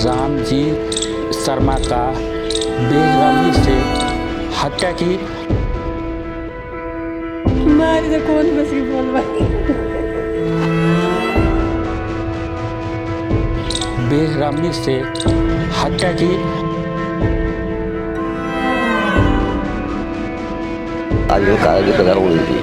रामजी शर्मा का बेरहमी से हत्या की। कौन बसी बोल बेरहमी से हत्या की। आज वो कागज की कदर होनी थी।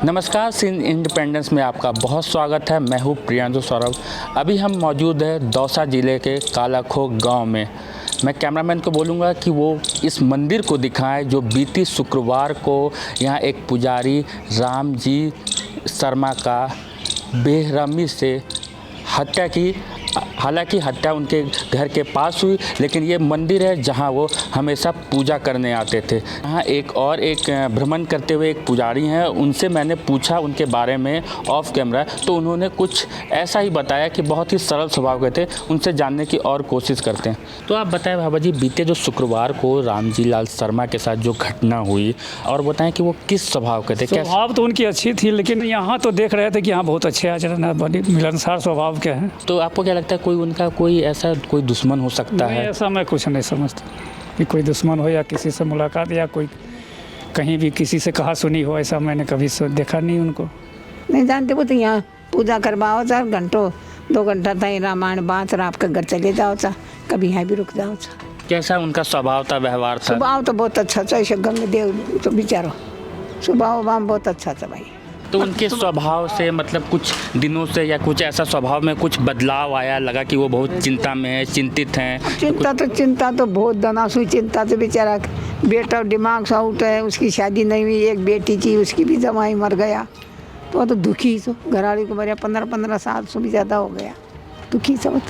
नमस्कार, सीन इंडिपेंडेंस में आपका बहुत स्वागत है। मैं हूँ प्रियांशु सौरभ। अभी हम मौजूद हैं दौसा ज़िले के कालाखो गांव में। मैं कैमरामैन को बोलूँगा कि वो इस मंदिर को दिखाएं जो बीती शुक्रवार को यहाँ एक पुजारी रामजी शर्मा का बेरहमी से हत्या की। हालांकि हत्या उनके घर के पास हुई, लेकिन ये मंदिर है जहाँ वो हमेशा पूजा करने आते थे। यहाँ एक भ्रमण करते हुए एक पुजारी हैं, उनसे मैंने पूछा उनके बारे में ऑफ कैमरा, तो उन्होंने कुछ ऐसा ही बताया कि बहुत ही सरल स्वभाव के थे। उनसे जानने की और कोशिश करते हैं। तो आप बताएं बाबा जी, बीते जो शुक्रवार को रामजी लाल शर्मा के साथ जो घटना हुई, और बताएं कि वो किस स्वभाव के थे। स्वभाव तो उनकी अच्छी थी, लेकिन यहाँ तो देख रहे थे कि यहाँ बहुत अच्छे आचरण है, बड़ी मिलनसार स्वभाव के हैं। तो आपको क्या लगता है कोई उनका कोई दुश्मन हो सकता है? ऐसा मैं कुछ नहीं समझता कि कोई दुश्मन हो या किसी से मुलाकात या कोई कहीं भी किसी से कहा सुनी हो, ऐसा मैंने कभी देखा नहीं उनको। नहीं जानते वो तो यहाँ पूजा करवाओ था, घंटों 2 घंटा था रामायण बात, आपके घर चले जाओ था, कभी यहाँ भी रुक जाओ था। कैसा उनका स्वभाव था, व्यवहार था? स्वभाव तो बहुत अच्छा था, ऐसे गंगे देव तो बिचारो स्वभाव बहुत अच्छा था भाई। तो उनके स्वभाव से मतलब कुछ दिनों से या कुछ ऐसा स्वभाव में कुछ बदलाव आया, लगा कि वो बहुत चिंता में है, चिंतित हैं? चिंता तो बहुत दनास हुई। चिंता तो बेचारा बेटा दिमाग से आउट है, उसकी शादी नहीं हुई, एक बेटी थी उसकी भी जमाई मर गया, तो वो तो दुखी। तो घरवाली को मरे 15 साल से भी ज़्यादा हो गया, दुखी सब।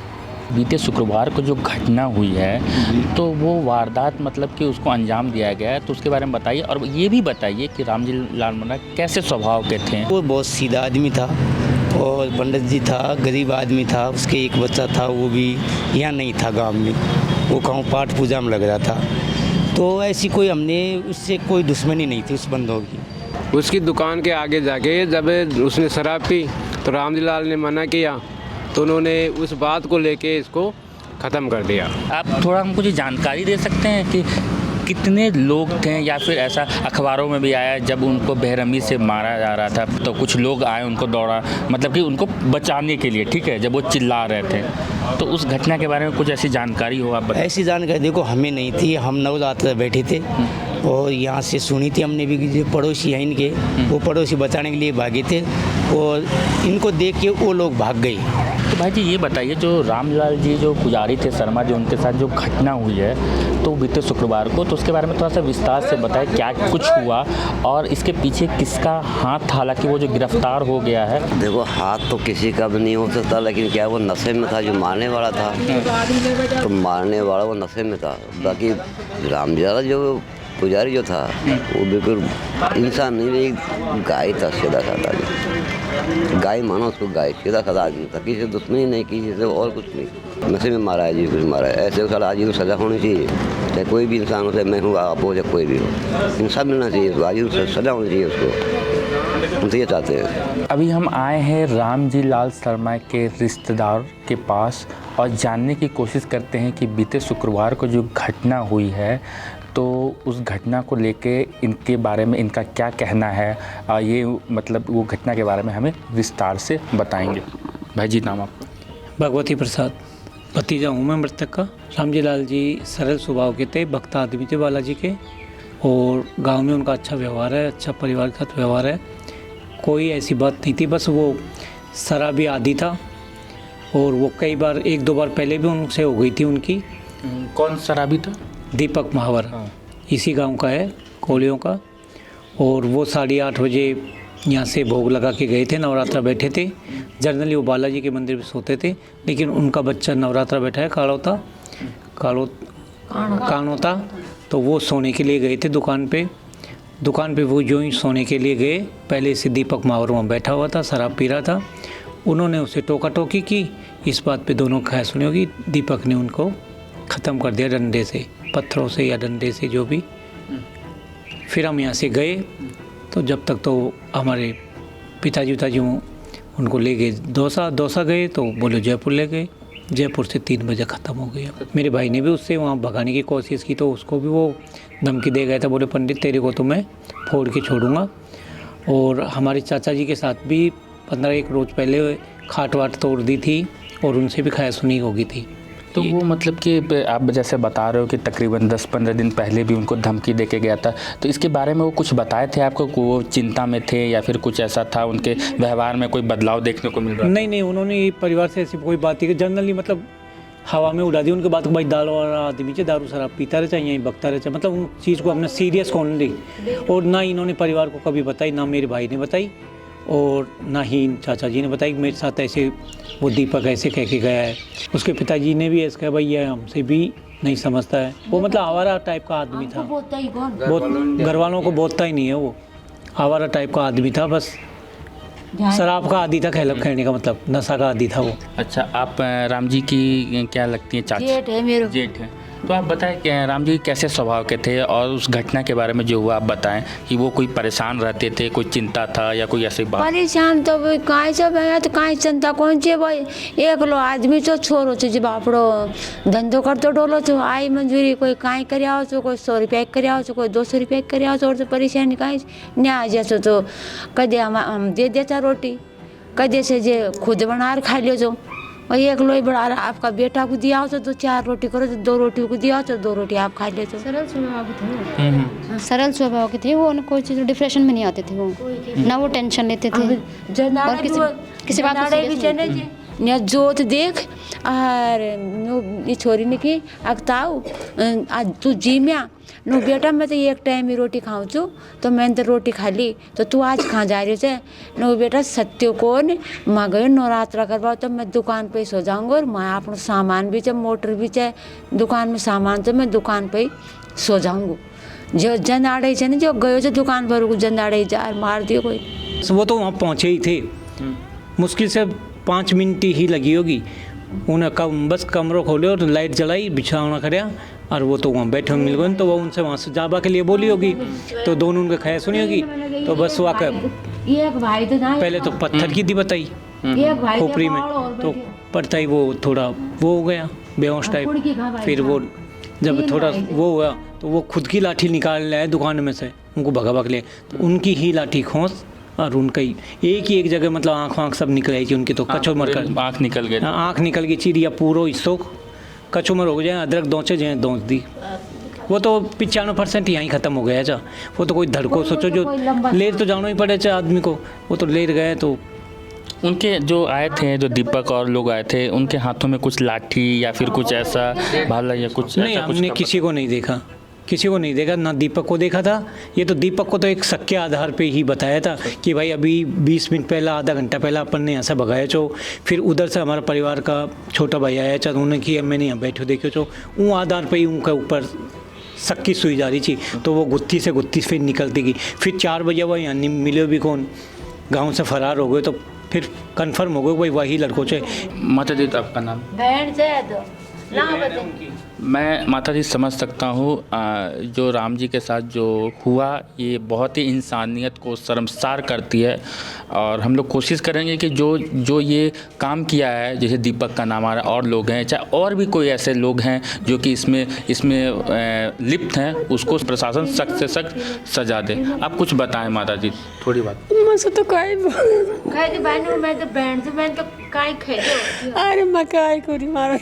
बीते शुक्रवार को जो घटना हुई है, तो वो वारदात मतलब कि उसको अंजाम दिया गया है, तो उसके बारे में बताइए। और ये भी बताइए कि रामजी लाल शर्मा कैसे स्वभाव के थे? वो बहुत सीधा आदमी था और पंडित जी था, गरीब आदमी था। उसके एक बच्चा था, वो भी यहाँ नहीं था गांव में, वो कहूँ पाठ पूजा में लग रहा था। तो ऐसी कोई हमने उससे कोई दुश्मनी नहीं थी उस बंदों की। उसकी दुकान के आगे जाके जब उसने शराब पी तो रामजी लाल ने मना किया, तो उन्होंने उस बात को लेके इसको ख़त्म कर दिया। आप थोड़ा हमको ये जानकारी दे सकते हैं कि कितने लोग थे, या फिर ऐसा अखबारों में भी आया जब उनको बेरहमी से मारा जा रहा था तो कुछ लोग आए उनको दौड़ा, मतलब कि उनको बचाने के लिए, ठीक है, जब वो चिल्ला रहे थे, तो उस घटना के बारे में कुछ ऐसी जानकारी हो आप बताइए। ऐसी जानकारी देखो हमें नहीं थी, हम नवरात्र बैठे थे और यहाँ से सुनी थी हमने भी, जो पड़ोसी हैं इनके, वो पड़ोसी बचाने के लिए भागे थे और इनको देख के वो लोग भाग गए। तो भाई जी ये बताइए, जो रामलाल जी जो पुजारी थे शर्मा, जो उनके साथ जो घटना हुई है तो बीते शुक्रवार को, तो उसके बारे में थोड़ा सा विस्तार से बताएं क्या कुछ हुआ और इसके पीछे किसका हाथ था। हालांकि वो जो गिरफ्तार हो गया है, देखो हाथ तो किसी का भी नहीं हो सकता, लेकिन क्या वो नशे में था जो मारने वाला था, तो मारने वाला वो नशे में था। बाकी रामजी जो पुजारी जो था वो बिल्कुल इंसान नहीं, एक गाय था, सीधा साधा आदमी, गाय मानो उसको, गाय सीधा साधा आदमी था, किसी से दुश्मनी नहीं, किसी से और कुछ नहीं, नशे में मारा है जी, कुछ मारा है। ऐसे साला आज को सज़ा होनी चाहिए, चाहे कोई भी इंसान हो, चाहे मैं हूँ, आप हो, चाहे कोई भी हो, इंसाफ मिलना चाहिए उसको, आज सज़ा होनी चाहिए उसको, हम तो ये चाहते हैं। अभी हम आए हैं रामजी लाल शर्मा के रिश्तेदार के पास और जानने की कोशिश करते हैं कि बीते शुक्रवार को जो घटना हुई है, तो उस घटना को लेके इनके बारे में इनका क्या कहना है, ये मतलब वो घटना के बारे में हमें विस्तार से बताएंगे। भाई जी नाम आपका? भगवती प्रसाद, भतीजा हूँ मैं मृतक का। रामजी लाल जी सरल स्वभाव के थे, भक्त आदमी थे बालाजी के, और गांव में उनका अच्छा व्यवहार है, अच्छा परिवार के साथ व्यवहार है, कोई ऐसी बात नहीं थी। बस वो शराबी आदी था और वो कई बार 1-2 बार पहले भी उनसे हो गई थी उनकी। कौन शराबी था? दीपक महावर, इसी गांव का है, कोलियों का। और वो 8:30 बजे यहाँ से भोग लगा के गए थे, नवरात्रा बैठे थे। जनरली वो बालाजी के मंदिर में सोते थे, लेकिन उनका बच्चा नवरात्रा बैठा है, कानो था, तो वो सोने के लिए गए थे दुकान पे। वो जो ही सोने के लिए गए, पहले से दीपक महावर वहाँ बैठा हुआ था, शराब पी रहा था। उन्होंने उसे टोका टोकी की, इस बात पे दोनों खैर सुनी होगी। दीपक ने उनको ख़त्म कर दिया डंडे से, पत्थरों से या डंडे से, जो भी। फिर हम यहाँ से गए, तो जब तक तो हमारे पिताजी उनको ले गए दौसा गए, तो बोले जयपुर ले गए। जयपुर से 3 बजे ख़त्म हो गया। मेरे भाई ने भी उससे वहाँ भगाने की कोशिश की, तो उसको भी वो धमकी दे गया था, बोले पंडित तेरे को तो मैं फोड़ के छोड़ूंगा। और हमारे चाचा जी के साथ भी 15-1 रोज़ पहले खाट वाट तोड़ दी थी और उनसे भी खैर सुनी हो गई थी। तो वो मतलब कि आप जैसे बता रहे हो कि तकरीबन 10-15 दिन पहले भी उनको धमकी दे के गया था, तो इसके बारे में वो कुछ बताए थे आपको कि वो चिंता में थे या फिर कुछ ऐसा था, उनके व्यवहार में कोई बदलाव देखने को मिल रहा? नहीं, उन्होंने परिवार से ऐसी कोई बात नहीं, जनरली मतलब हवा में उड़ा दी उनके बात को। भाई दाल वाला आदमी से दारू शराब पीता रहता है, यहीं बकता रहता है, मतलब उन चीज़ को हमने सीरियस कौन ली। और ना इन्होंने परिवार को कभी बताई, ना मेरे भाई ने बताई और ना ही चाचा जी ने बताई मेरे साथ ऐसे वो दीपक ऐसे कह के गया है। उसके पिताजी ने भी ऐसे कहा, भाई ये हमसे भी नहीं समझता है। वो मतलब आवारा टाइप का आदमी था, बहुत घर वालों को बोलता ही नहीं है, वो आवारा टाइप का आदमी था, बस शराब का आदी था, खेलने का मतलब नशा का आदी था वो। अच्छा, आप राम जी की क्या लगती है? चाची? जेठ है मेरे। जेठ है। तो आप बताएं कि राम जी कैसे स्वभाव के थे और उस घटना के बारे में जो हुआ आप बताएं कि वो कोई परेशान रहते थे, कोई चिंता था या कोई ऐसी बात? परेशान तो भाई काहे सब है, तो काहे चिंता कौन चे भाई, एकलो आदमी तो छोरो छे, जब आपड़ो धंधो करतो डोलो छो, आई मंजूरी कोई काहे करे आओ छो, कोई 100 रुपया करे आओ छो, कोई 200 रुपया करे आओ छो, और तो परेशानी काहे न आ जासो। तो कदे हम दे देता रोटी, कदे से जे खुद बना खा लियो छो, और एक लोई बड़ा आपका बेटा को दिया हो तो 4 रोटी करो, तो 2 रोटी को दिया हो तो 2 रोटी आप खा लेते। सरल स्वभाव के थे, सरल स्वभाव के थे वो, उनको कोई चीज़ डिप्रेशन में नहीं आते थे वो, ना वो टेंशन लेते थे और किसी बात को सीरियस नहीं। न जोत देख और ये छोरी ने की अगताऊ आज तू जी में नो बेटा मैं तो एक टाइम ही रोटी खाऊं छू, तो मैंने तो रोटी खा ली, तो तू आज कहाँ जा रही है? नो बेटा सत्य कौन मैं गए नवरात्रा करवाओ, तो मैं दुकान पे सो जाऊँगा और मैं अपना सामान भी चाहे मोटर भी चाहे दुकान में सामान, तो मैं दुकान पे सो जाऊँगा। जो जंदाड़े से ना जो गयो जो दुकान पर जंदाड़े जा मार दियो कोई। वो तो वहाँ पहुँचे ही थे, मुश्किल से 5 मिनट ही लगी होगी। उन्हें बस कमरों खोले और लाइट जलाई, बिछावना कराया और वो तो वहाँ बैठे मिल गए, तो वो उनसे वहाँ से जाबा के लिए बोली होगी, तो दोनों उनके खैर सुनी होगी। तो बस वो आकर पहले तो पत्थर की थी बताई खोपड़ी में, तो पड़ता ही वो थोड़ा वो हो गया बेहोश टाइप। फिर वो जब थोड़ा वो हुआ तो वो खुद की लाठी निकाल लाए दुकान में से, उनको भगा ले, तो उनकी ही लाठी खोस और उनका ही एक जगह मतलब आँख सब निकल आई थी उनकी, तो कचो मर कर आँख निकल गई, आँख निकल गई, चिड़िया पूरा हिस्सों कचुमर हो जाए, अदरक दोचे जाए दोच दी। वो तो 95% यहीं ख़त्म हो गया था। वो तो कोई धड़को सोचो जो लेर तो जाना ही पड़े चाहे आदमी को, वो तो लेर गए। तो उनके जो आए थे, जो दीपक और लोग आए थे, उनके हाथों में कुछ लाठी या फिर कुछ ऐसा भाला या कुछ नहीं, ऐसा हमने किसी को नहीं देखा, किसी को नहीं देखा, ना दीपक को देखा था। ये तो दीपक को तो एक शक के आधार पे ही बताया था कि भाई अभी 20 मिनट पहले, आधा घंटा पहले अपन ने यहाँ से भगाया चो, फिर उधर से हमारा परिवार का छोटा भाई आया था, उन्होंने कि मैंने यहाँ बैठो देखो चो, वो आधार पे ही उनके ऊपर शक की सुई जा रही थी। तो वो गुत्थी से गुत्थी फिर निकलती गई। फिर 4 बजे वो यहाँ मिले भी कौन, गाँव से फरार हो गए, तो फिर कन्फर्म हो गए भाई वही लड़कों से। माता जी, आपका नाम? मैं माता जी समझ सकता हूँ जो राम जी के साथ जो हुआ ये बहुत ही इंसानियत को शर्मसार करती है, और हम लोग कोशिश करेंगे कि जो ये काम किया है, जैसे दीपक का नाम आ रहा है, और लोग हैं, चाहे और भी कोई ऐसे लोग हैं जो कि इसमें लिप्त हैं, उसको प्रशासन सख्त से सख्त सजा दे। आप कुछ बताएं माता जी, थोड़ी बात। तो अरे मैं काय करी मारा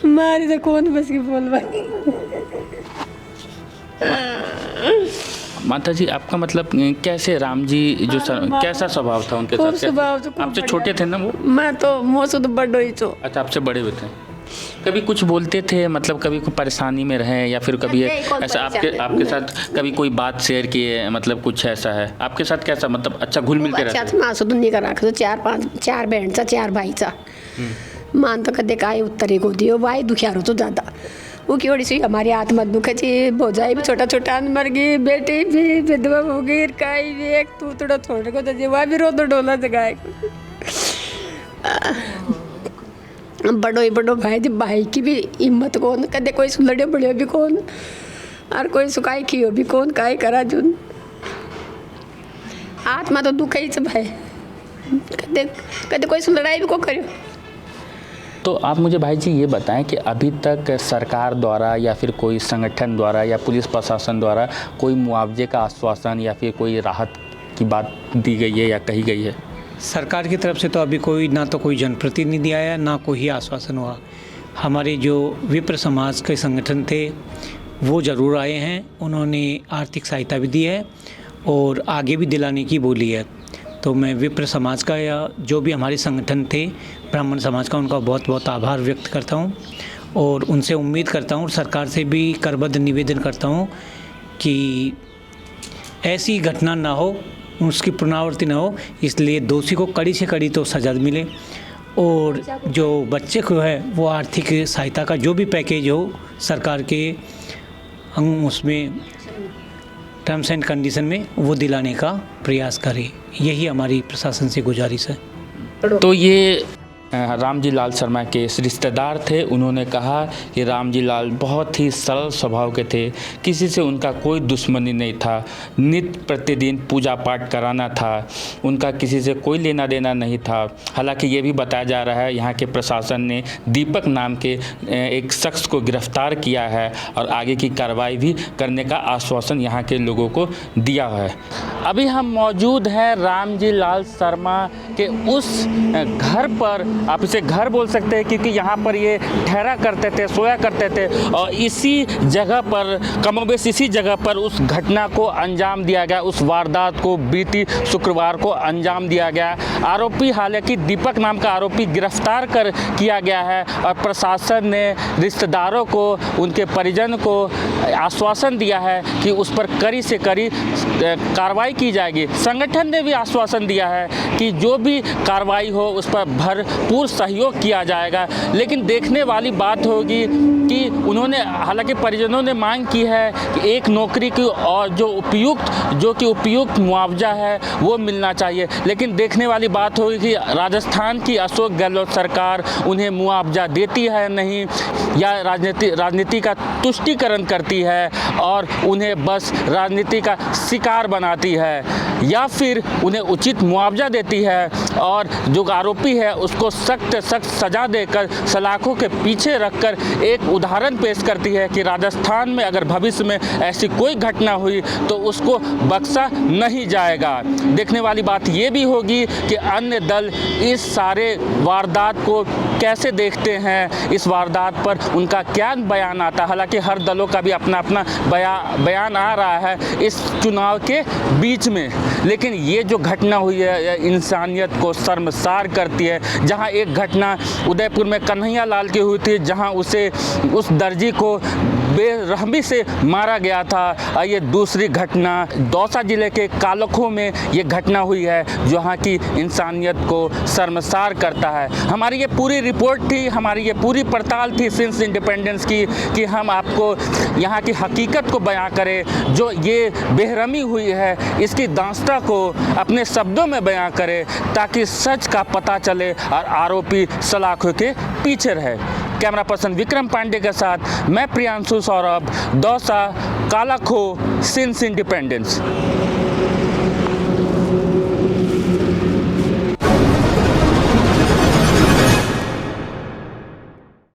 मारी तो कौन बस की बोल भाई। माता जी, आपका मतलब कैसे राम जी जो कैसा स्वभाव था उनके साथ? स्वभाव तो आपसे छोटे थे ना वो? मैं तो मुझसे तो बड़ो ही तो। अच्छा, आपसे बड़े हुए थे। कभी कुछ बोलते थे, मतलब कभी कोई परेशानी में रहे या फिर कभी ऐसा आपके साथ कभी कोई बात शेयर किए, मतलब कुछ ऐसा है आपके साथ? कैसा मतलब अच्छा घुल मिल के रहते? मासो दुनिया का रख दो, 4 बहन सा 4 भाई सा मान तो कदे काय उत्तरी को दियो भाई दुखियारो तो ज़्यादा वो की ओड़ी सी हमारी आत्मा दुख जी भोजाई भी छोटा छोटा मर गई, बेटी भी विधवा हो गई, काई भी एक तू थोड़ा छोड़ को तो जीवा भी रो तो डोला जगाए। बड़ो भाई जी, भाई की भी हिम्मत कौन, कदे कोई लड़े बड़े भी कौन, और कोई सुकाई खियो भी कौन काहे करा जुन आत्मा तो दुख ही सब है कदे कदे कोई सुन लड़ाई भी को करियो। तो आप मुझे भाई जी ये बताएं कि अभी तक सरकार द्वारा या फिर कोई संगठन द्वारा या पुलिस प्रशासन द्वारा कोई मुआवजे का आश्वासन या फिर कोई राहत की बात दी गई है या कही गई है? सरकार की तरफ से तो अभी कोई ना तो कोई जनप्रतिनिधि आया ना कोई आश्वासन हुआ। हमारे जो विप्र समाज के संगठन थे वो ज़रूर आए हैं, उन्होंने आर्थिक सहायता भी दी है और आगे भी दिलाने की बोली है। तो मैं विप्र समाज का या जो भी हमारे संगठन थे ब्राह्मण समाज का, उनका बहुत बहुत आभार व्यक्त करता हूँ और उनसे उम्मीद करता हूँ, सरकार से भी करबद्ध निवेदन करता हूँ कि ऐसी घटना ना हो, उसकी पुनरावृत्ति ना हो, इसलिए दोषी को कड़ी से कड़ी तो सजा मिले और जो बच्चे को है वो आर्थिक सहायता का जो भी पैकेज हो सरकार के हम उसमें टर्म्स एंड कंडीशन में वो दिलाने का प्रयास करें, यही हमारी प्रशासन से गुजारिश है। तो ये रामजी लाल शर्मा के रिश्तेदार थे। उन्होंने कहा कि रामजी लाल बहुत ही सरल स्वभाव के थे, किसी से उनका कोई दुश्मनी नहीं था, नित्य प्रतिदिन पूजा पाठ कराना था, उनका किसी से कोई लेना देना नहीं था। हालांकि ये भी बताया जा रहा है यहाँ के प्रशासन ने दीपक नाम के एक शख्स को गिरफ्तार किया है और आगे की कार्रवाई भी करने का आश्वासन यहाँ के लोगों को दिया है। अभी हम मौजूद हैं रामजी लाल शर्मा के उस घर पर, आप इसे घर बोल सकते हैं क्योंकि यहाँ पर ये ठहरा करते थे, सोया करते थे और इसी जगह पर, कमोबेश इसी जगह पर उस घटना को अंजाम दिया गया, उस वारदात को बीती शुक्रवार को अंजाम दिया गया। आरोपी, हालांकि दीपक नाम का आरोपी गिरफ्तार कर किया गया है और प्रशासन ने रिश्तेदारों को, उनके परिजन को आश्वासन दिया है कि उस पर कड़ी से कड़ी कार्रवाई की जाएगी। संगठन ने भी आश्वासन दिया है कि जो भी कार्रवाई हो उस पर भरपूर सहयोग किया जाएगा। लेकिन देखने वाली बात होगी कि उन्होंने, हालांकि परिजनों ने मांग की है कि एक नौकरी की और जो कि उपयुक्त मुआवजा है वो मिलना चाहिए। लेकिन देखने वाली बात होगी कि राजस्थान की अशोक गहलोत सरकार उन्हें मुआवजा देती है नहीं, या राजनीति का तुष्टीकरण करती है और उन्हें बस राजनीति का शिकार बनाती है, या फिर उन्हें उचित मुआवजा देती है और जो आरोपी है उसको सख्त सज़ा देकर सलाखों के पीछे रखकर एक उदाहरण पेश करती है कि राजस्थान में अगर भविष्य में ऐसी कोई घटना हुई तो उसको बख्शा नहीं जाएगा। देखने वाली बात ये भी होगी कि अन्य दल इस सारे वारदात को कैसे देखते हैं, इस वारदात पर उनका क्या बयान आता है। हालांकि हर दलों का भी अपना अपना बयान आ रहा है इस चुनाव के बीच में, लेकिन ये जो घटना हुई है इंसानियत को शर्मसार करती है। जहां एक घटना उदयपुर में कन्हैया लाल की हुई थी, जहां उस दर्जी को बेरहमी से मारा गया था, और ये दूसरी घटना दौसा जिले के कालखो में ये घटना हुई है जहाँ की इंसानियत को शर्मसार करता है। हमारी ये पूरी रिपोर्ट थी, हमारी ये पूरी पड़ताल थी सिंस इंडिपेंडेंस की कि हम आपको यहाँ की हकीकत को बयां करें। जो ये बेरहमी हुई है इसकी दास्तां को अपने शब्दों में बयां करें ताकि सच का पता चले और आरोपी सलाखों के पीछे रहे। कैमरा पर्सन विक्रम पांडे के साथ मैं प्रियांशु सौरभ, दौसा, कालाखो, सिंस इंडिपेंडेंस।